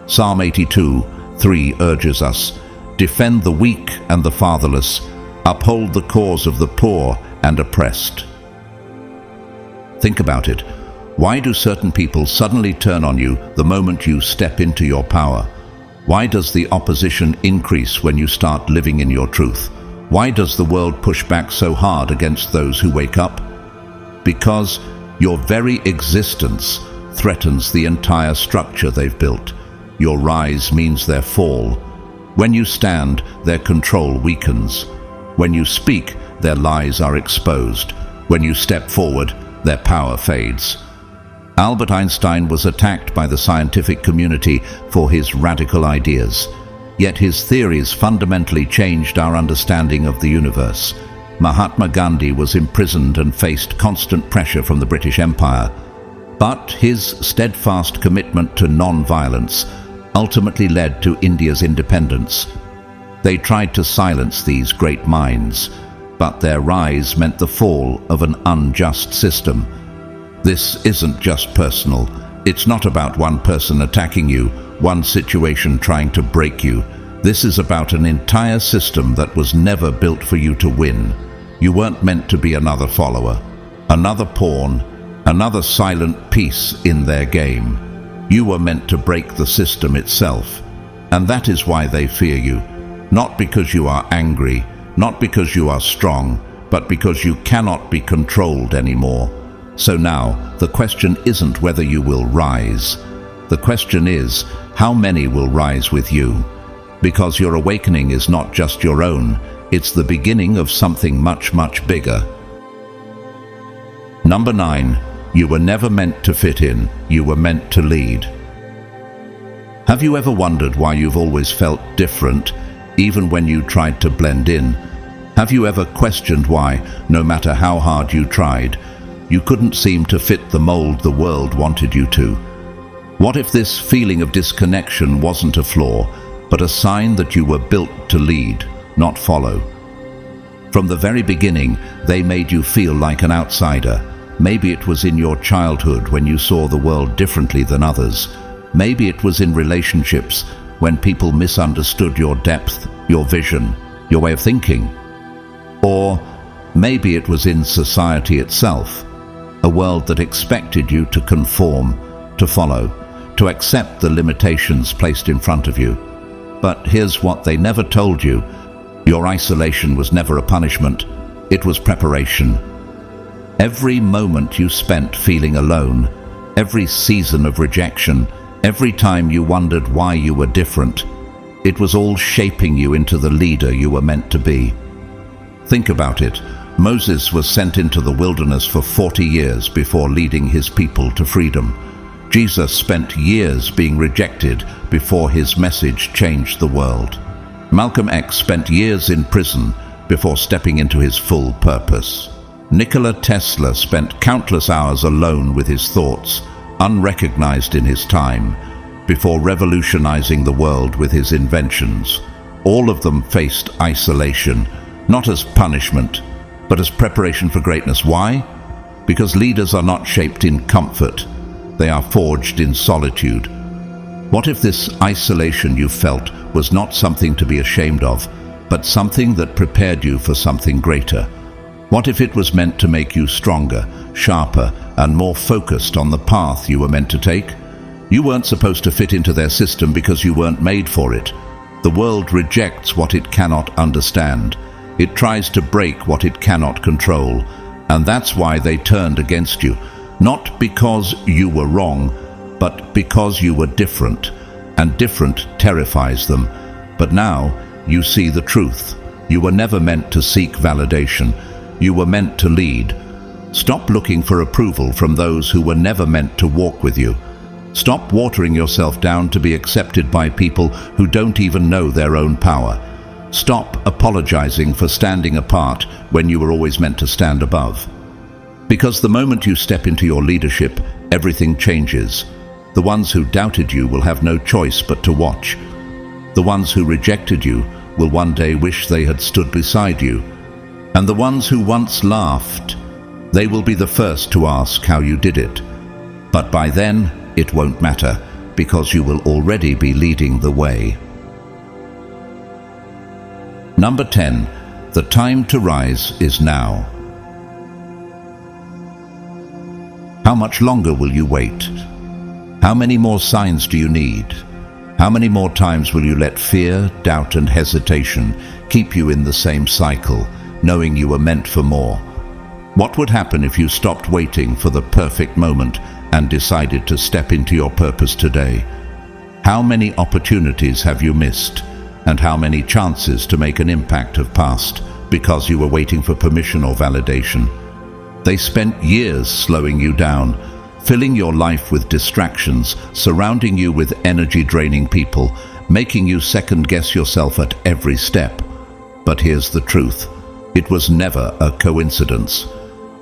Psalm 82:3 urges us, defend the weak and the fatherless, uphold the cause of the poor and oppressed. Think about it. Why do certain people suddenly turn on you the moment you step into your power? Why does the opposition increase when you start living in your truth? Why does the world push back so hard against those who wake up? Because your very existence threatens the entire structure they've built. Your rise means their fall. When you stand, their control weakens. When you speak, their lies are exposed. When you step forward, their power fades. Albert Einstein was attacked by the scientific community for his radical ideas, yet his theories fundamentally changed our understanding of the universe. Mahatma Gandhi was imprisoned and faced constant pressure from the British Empire, but his steadfast commitment to non-violence ultimately led to India's independence. They tried to silence these great minds, but their rise meant the fall of an unjust system. This isn't just personal. It's not about one person attacking you, one situation trying to break you. This is about an entire system that was never built for you to win. You weren't meant to be another follower, another pawn, another silent piece in their game. You were meant to break the system itself. And that is why they fear you. Not because you are angry, not because you are strong, but because you cannot be controlled anymore. So now, the question isn't whether you will rise. The question is, how many will rise with you? Because your awakening is not just your own, it's the beginning of something much, much bigger. Number 9, you were never meant to fit in, you were meant to lead. Have you ever wondered why you've always felt different, even when you tried to blend in? Have you ever questioned why, no matter how hard you tried, you couldn't seem to fit the mold the world wanted you to? What if this feeling of disconnection wasn't a flaw, but a sign that you were built to lead, not follow? From the very beginning, they made you feel like an outsider. Maybe it was in your childhood when you saw the world differently than others. Maybe it was in relationships when people misunderstood your depth, your vision, your way of thinking. Or maybe it was in society itself, a world that expected you to conform, to follow, to accept the limitations placed in front of you. But here's what they never told you. Your isolation was never a punishment, it was preparation. Every moment you spent feeling alone, every season of rejection, every time you wondered why you were different, it was all shaping you into the leader you were meant to be. Think about it. Moses was sent into the wilderness for 40 years before leading his people to freedom. Jesus spent years being rejected before his message changed the world. Malcolm X spent years in prison before stepping into his full purpose. Nikola Tesla spent countless hours alone with his thoughts, unrecognized in his time, before revolutionizing the world with his inventions. All of them faced isolation, not as punishment, but as preparation for greatness. Why? Because leaders are not shaped in comfort. They are forged in solitude. What if this isolation you felt was not something to be ashamed of, but something that prepared you for something greater? What if it was meant to make you stronger, sharper, and more focused on the path you were meant to take? You weren't supposed to fit into their system because you weren't made for it. The world rejects what it cannot understand. It tries to break what it cannot control. And that's why they turned against you. Not because you were wrong, but because you were different. And different terrifies them. But now you see the truth. You were never meant to seek validation. You were meant to lead. Stop looking for approval from those who were never meant to walk with you. Stop watering yourself down to be accepted by people who don't even know their own power. Stop apologizing for standing apart when you were always meant to stand above. Because the moment you step into your leadership, everything changes. The ones who doubted you will have no choice but to watch. The ones who rejected you will one day wish they had stood beside you. And the ones who once laughed, they will be the first to ask how you did it. But by then, it won't matter, because you will already be leading the way. Number 10. The time to rise is now. How much longer will you wait? How many more signs do you need? How many more times will you let fear, doubt, and hesitation keep you in the same cycle, knowing you were meant for more? What would happen if you stopped waiting for the perfect moment and decided to step into your purpose today? How many opportunities have you missed, and how many chances to make an impact have passed because you were waiting for permission or validation? They spent years slowing you down, filling your life with distractions, surrounding you with energy-draining people, making you second-guess yourself at every step. But here's the truth. It was never a coincidence.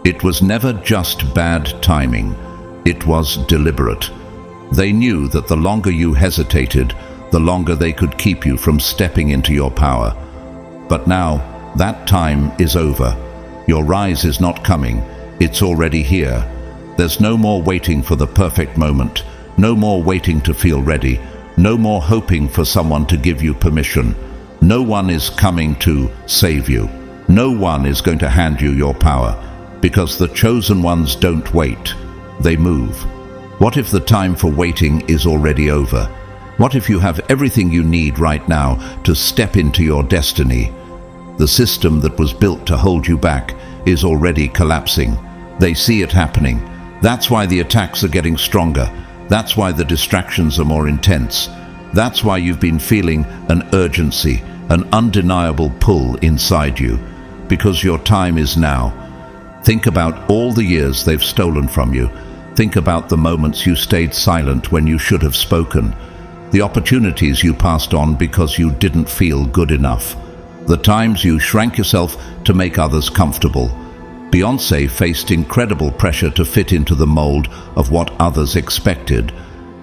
It was never just bad timing. It was deliberate. They knew that the longer you hesitated, the longer they could keep you from stepping into your power. But now, that time is over. Your rise is not coming. It's already here. There's no more waiting for the perfect moment. No more waiting to feel ready. No more hoping for someone to give you permission. No one is coming to save you. No one is going to hand you your power, because the chosen ones don't wait. They move. What if the time for waiting is already over? What if you have everything you need right now to step into your destiny? The system that was built to hold you back is already collapsing. They see it happening. That's why the attacks are getting stronger. That's why the distractions are more intense. That's why you've been feeling an urgency, an undeniable pull inside you. Because your time is now. Think about all the years they've stolen from you. Think about the moments you stayed silent when you should have spoken. The opportunities you passed on because you didn't feel good enough. The times you shrank yourself to make others comfortable. Beyoncé faced incredible pressure to fit into the mold of what others expected.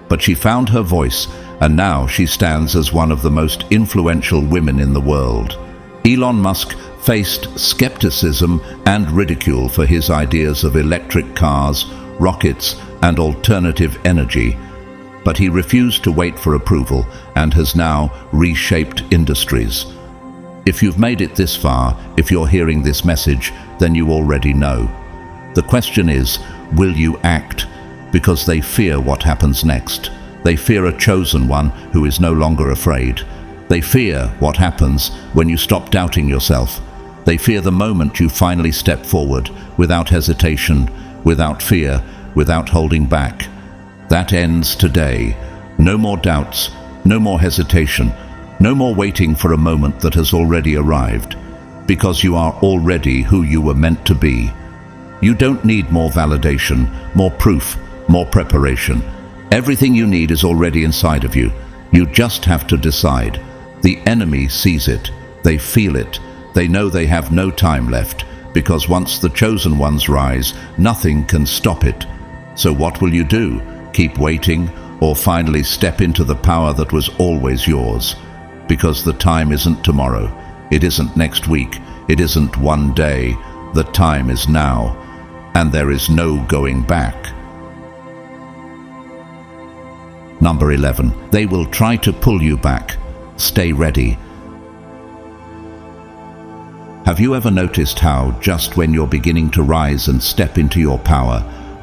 But she found her voice, and now she stands as one of the most influential women in the world. Elon Musk faced skepticism and ridicule for his ideas of electric cars, rockets, and alternative energy. But he refused to wait for approval and has now reshaped industries. If you've made it this far, if you're hearing this message, then you already know. The question is, will you act? Because they fear what happens next. They fear a chosen one who is no longer afraid. They fear what happens when you stop doubting yourself. They fear the moment you finally step forward, without hesitation, without fear, without holding back. That ends today. No more doubts, no more hesitation, no more waiting for a moment that has already arrived, because you are already who you were meant to be. You don't need more validation, more proof, more preparation. Everything you need is already inside of you. You just have to decide. The enemy sees it. They feel it. They know they have no time left, because once the chosen ones rise, nothing can stop it. So what will you do? Keep waiting, or finally step into the power that was always yours? Because the time isn't tomorrow. It isn't next week. It isn't one day. The time is now, and there is no going back. Number 11. They will try to pull you back. Stay ready. Have you ever noticed how, just when you're beginning to rise and step into your power,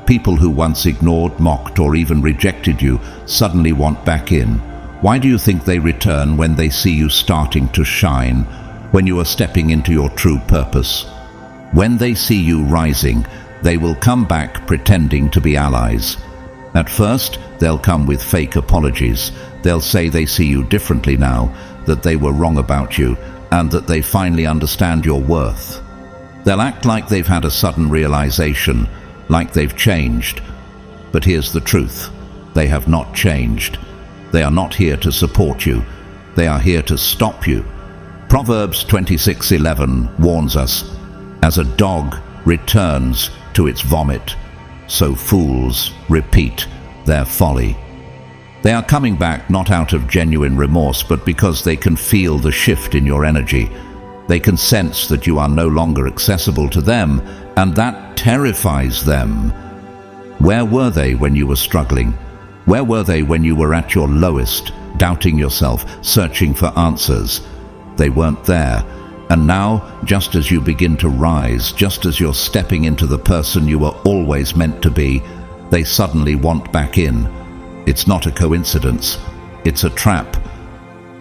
People who once ignored, mocked, or even rejected you suddenly want back in. Why do you think they return when they see you starting to shine, when you are stepping into your true purpose? When they see you rising, they will come back pretending to be allies. At first, they'll come with fake apologies. They'll say they see you differently now, that they were wrong about you, and that they finally understand your worth. They'll act like they've had a sudden realization, like they've changed. But here's the truth. They have not changed. They are not here to support you. They are here to stop you. Proverbs 26:11 warns us, "As a dog returns to its vomit, so fools repeat their folly." They are coming back not out of genuine remorse, but because they can feel the shift in your energy. They can sense that you are no longer accessible to them, and that terrifies them. Where were they when you were struggling? Where were they when you were at your lowest, doubting yourself, searching for answers? They weren't there. And now, just as you begin to rise, just as you're stepping into the person you were always meant to be, they suddenly want back in. It's not a coincidence. It's a trap.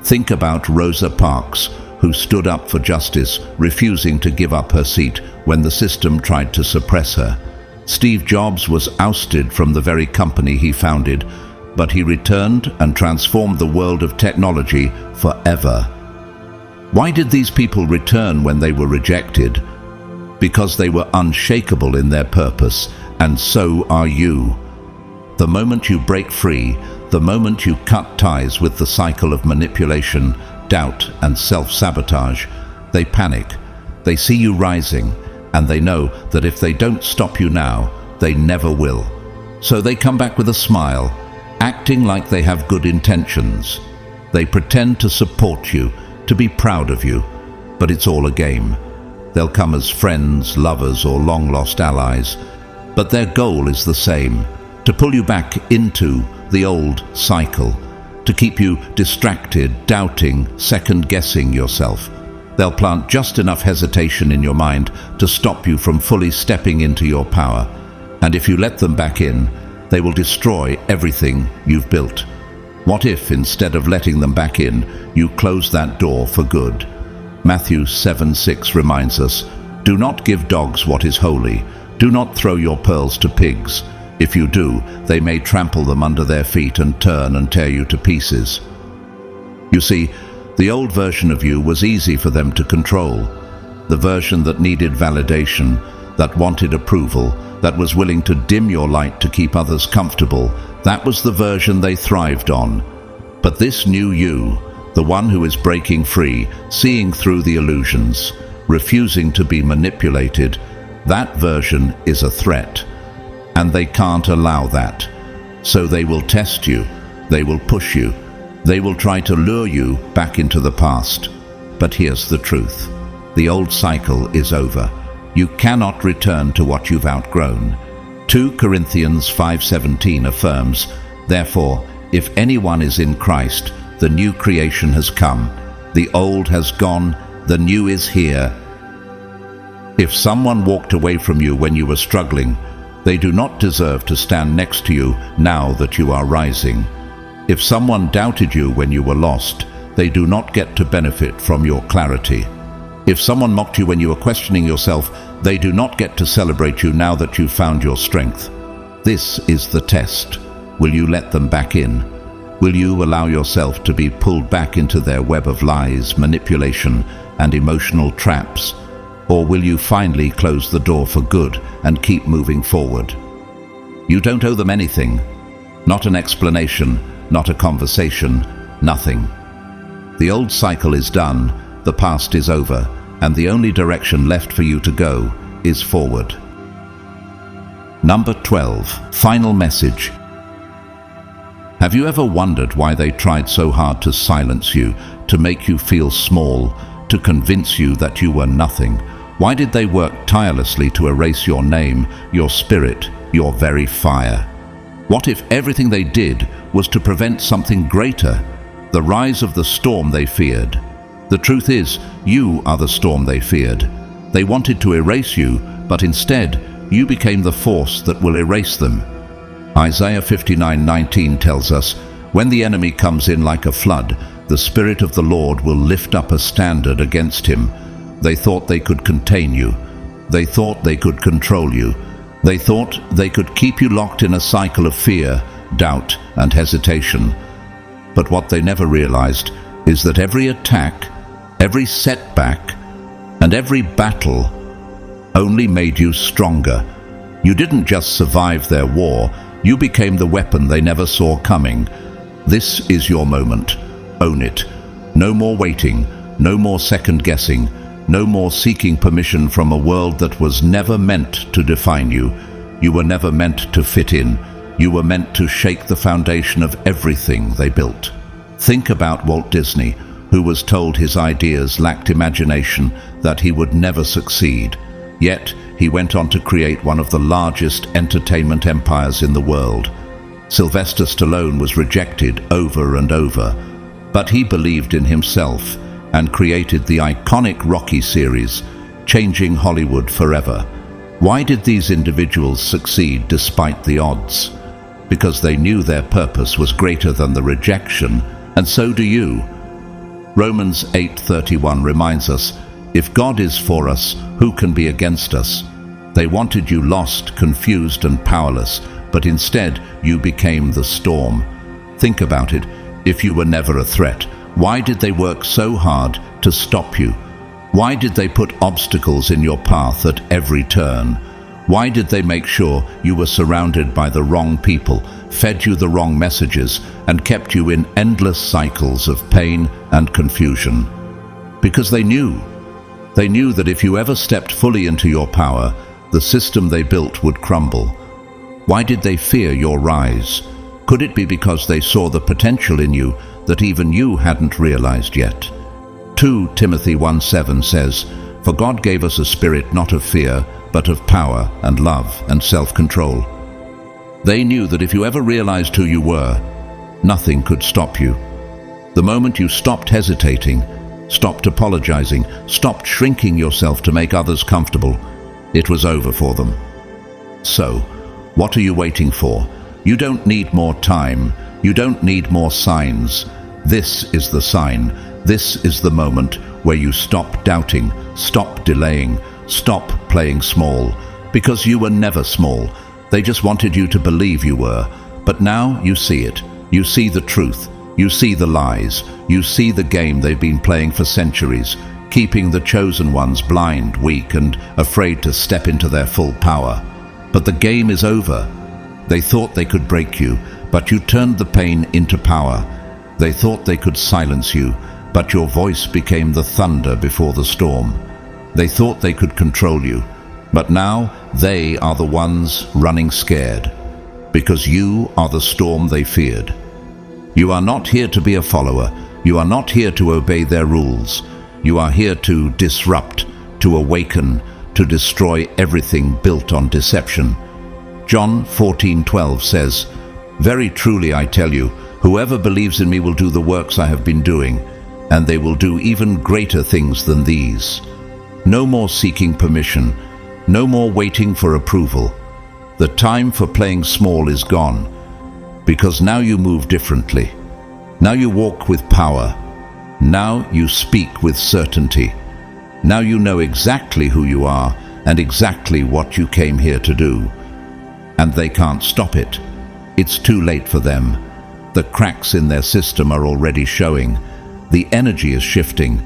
Think about Rosa Parks, who stood up for justice, refusing to give up her seat when the system tried to suppress her. Steve Jobs was ousted from the very company he founded, but he returned and transformed the world of technology forever. Why did these people return when they were rejected? Because they were unshakable in their purpose, and so are you. The moment you break free, the moment you cut ties with the cycle of manipulation, doubt, and self-sabotage, they panic. They see you rising, and they know that if they don't stop you now, they never will. So they come back with a smile, acting like they have good intentions. They pretend to support you, to be proud of you, but it's all a game. They'll come as friends, lovers, or long-lost allies, but their goal is the same: to pull you back into the old cycle, to keep you distracted, doubting, second-guessing yourself. They'll plant just enough hesitation in your mind to stop you from fully stepping into your power. And if you let them back in, they will destroy everything you've built. What if, instead of letting them back in, you close that door for good? Matthew 7:6 reminds us, "Do not give dogs what is holy. Do not throw your pearls to pigs. If you do, they may trample them under their feet and turn and tear you to pieces." You see, the old version of you was easy for them to control. The version that needed validation, that wanted approval, that was willing to dim your light to keep others comfortable, that was the version they thrived on. But this new you, the one who is breaking free, seeing through the illusions, refusing to be manipulated, that version is a threat. And they can't allow that. So they will test you, they will push you, they will try to lure you back into the past. But here's the truth. The old cycle is over. You cannot return to what you've outgrown. 2 Corinthians 5:17 affirms, "Therefore, if anyone is in Christ, the new creation has come. The old has gone, the new is here." If someone walked away from you when you were struggling, they do not deserve to stand next to you now that you are rising. If someone doubted you when you were lost, they do not get to benefit from your clarity. If someone mocked you when you were questioning yourself, they do not get to celebrate you now that you've found your strength. This is the test. Will you let them back in? Will you allow yourself to be pulled back into their web of lies, manipulation, and emotional traps? Or will you finally close the door for good and keep moving forward? You don't owe them anything. Not an explanation, not a conversation, nothing. The old cycle is done, the past is over, and the only direction left for you to go is forward. Number 12, final message. Have you ever wondered why they tried so hard to silence you, to make you feel small, to convince you that you were nothing? Why did they work tirelessly to erase your name, your spirit, your very fire? What if everything they did was to prevent something greater, the rise of the storm they feared? The truth is, you are the storm they feared. They wanted to erase you, but instead, you became the force that will erase them. Isaiah 59:19 tells us, "When the enemy comes in like a flood, the Spirit of the Lord will lift up a standard against him." They thought they could contain you. They thought they could control you. They thought they could keep you locked in a cycle of fear, doubt, and hesitation. But what they never realized is that every attack, every setback, and every battle only made you stronger. You didn't just survive their war, you became the weapon they never saw coming. This is your moment. Own it. No more waiting, no more second guessing, no more seeking permission from a world that was never meant to define you. You were never meant to fit in. You were meant to shake the foundation of everything they built. Think about Walt Disney, who was told his ideas lacked imagination, that he would never succeed. Yet, he went on to create one of the largest entertainment empires in the world. Sylvester Stallone was rejected over and over, but he believed in himself and created the iconic Rocky series, changing Hollywood forever. Why did these individuals succeed despite the odds? Because they knew their purpose was greater than the rejection, and so do you. Romans 8:31 reminds us, "If God is for us, who can be against us?" They wanted you lost, confused, and powerless, but instead you became the storm. Think about it. If you were never a threat, why did they work so hard to stop you? Why did they put obstacles in your path at every turn? Why did they make sure you were surrounded by the wrong people, fed you the wrong messages, and kept you in endless cycles of pain and confusion? Because they knew. They knew that if you ever stepped fully into your power, the system they built would crumble. Why did they fear your rise? Could it be because they saw the potential in you that even you hadn't realized yet? 2 Timothy 1:7 says, "For God gave us a spirit not of fear, but of power and love and self-control." They knew that if you ever realized who you were, nothing could stop you. The moment you stopped hesitating, stopped apologizing, stopped shrinking yourself to make others comfortable, it was over for them. So, what are you waiting for? You don't need more time. You don't need more signs. This is the sign. This is the moment where you stop doubting, stop delaying, stop playing small. Because you were never small. They just wanted you to believe you were. But now you see it. You see the truth. You see the lies. You see the game they've been playing for centuries, keeping the chosen ones blind, weak, and afraid to step into their full power. But the game is over. They thought they could break you, but you turned the pain into power. They thought they could silence you, but your voice became the thunder before the storm. They thought they could control you, but now they are the ones running scared, because you are the storm they feared. You are not here to be a follower. You are not here to obey their rules. You are here to disrupt, to awaken, to destroy everything built on deception. John 14:12 says, "Very truly I tell you, whoever believes in me will do the works I have been doing, and they will do even greater things than these." No more seeking permission. No more waiting for approval. The time for playing small is gone, because now you move differently. Now you walk with power. Now you speak with certainty. Now you know exactly who you are and exactly what you came here to do. And they can't stop it. It's too late for them. The cracks in their system are already showing. The energy is shifting.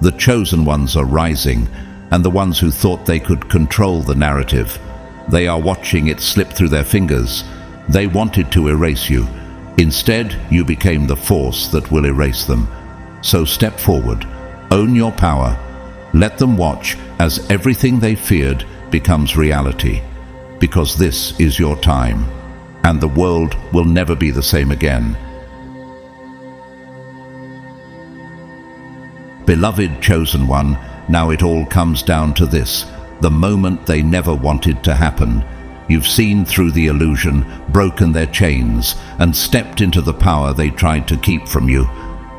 The chosen ones are rising, and the ones who thought they could control the narrative, they are watching it slip through their fingers. They wanted to erase you. Instead, you became the force that will erase them. So step forward, own your power, let them watch as everything they feared becomes reality. Because this is your time, and the world will never be the same again. Beloved chosen one, now it all comes down to this, the moment they never wanted to happen. You've seen through the illusion, broken their chains, and stepped into the power they tried to keep from you.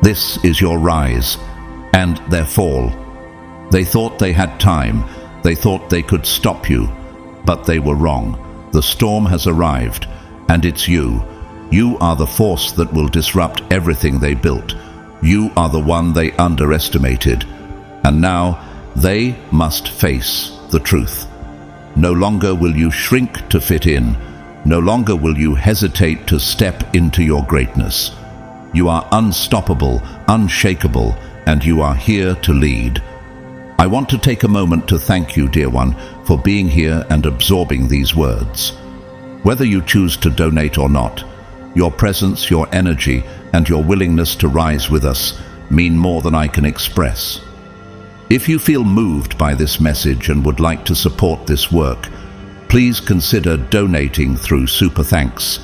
This is your rise, and their fall. They thought they had time. They thought they could stop you. But they were wrong. The storm has arrived, and it's you. You are the force that will disrupt everything they built. You are the one they underestimated. And now they must face the truth. No longer will you shrink to fit in. No longer will you hesitate to step into your greatness. You are unstoppable, unshakable, and you are here to lead. I want to take a moment to thank you, dear one, for being here and absorbing these words. Whether you choose to donate or not, your presence, your energy, and your willingness to rise with us mean more than I can express. If you feel moved by this message and would like to support this work, please consider donating through Super Thanks.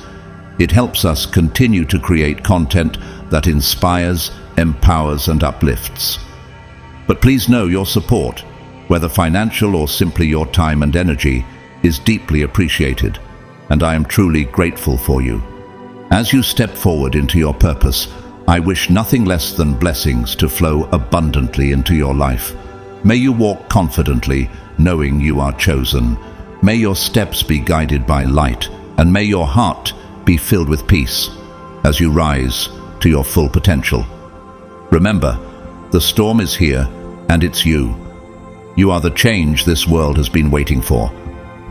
It helps us continue to create content that inspires, empowers, and uplifts. But please know your support, whether financial or simply your time and energy, is deeply appreciated, and I am truly grateful for you. As you step forward into your purpose, I wish nothing less than blessings to flow abundantly into your life. May you walk confidently, knowing you are chosen. May your steps be guided by light, and may your heart be filled with peace as you rise to your full potential. Remember, the storm is here, and it's you. You are the change this world has been waiting for.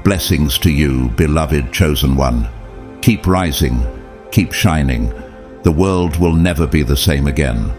Blessings to you, beloved chosen one. Keep rising, keep shining. The world will never be the same again.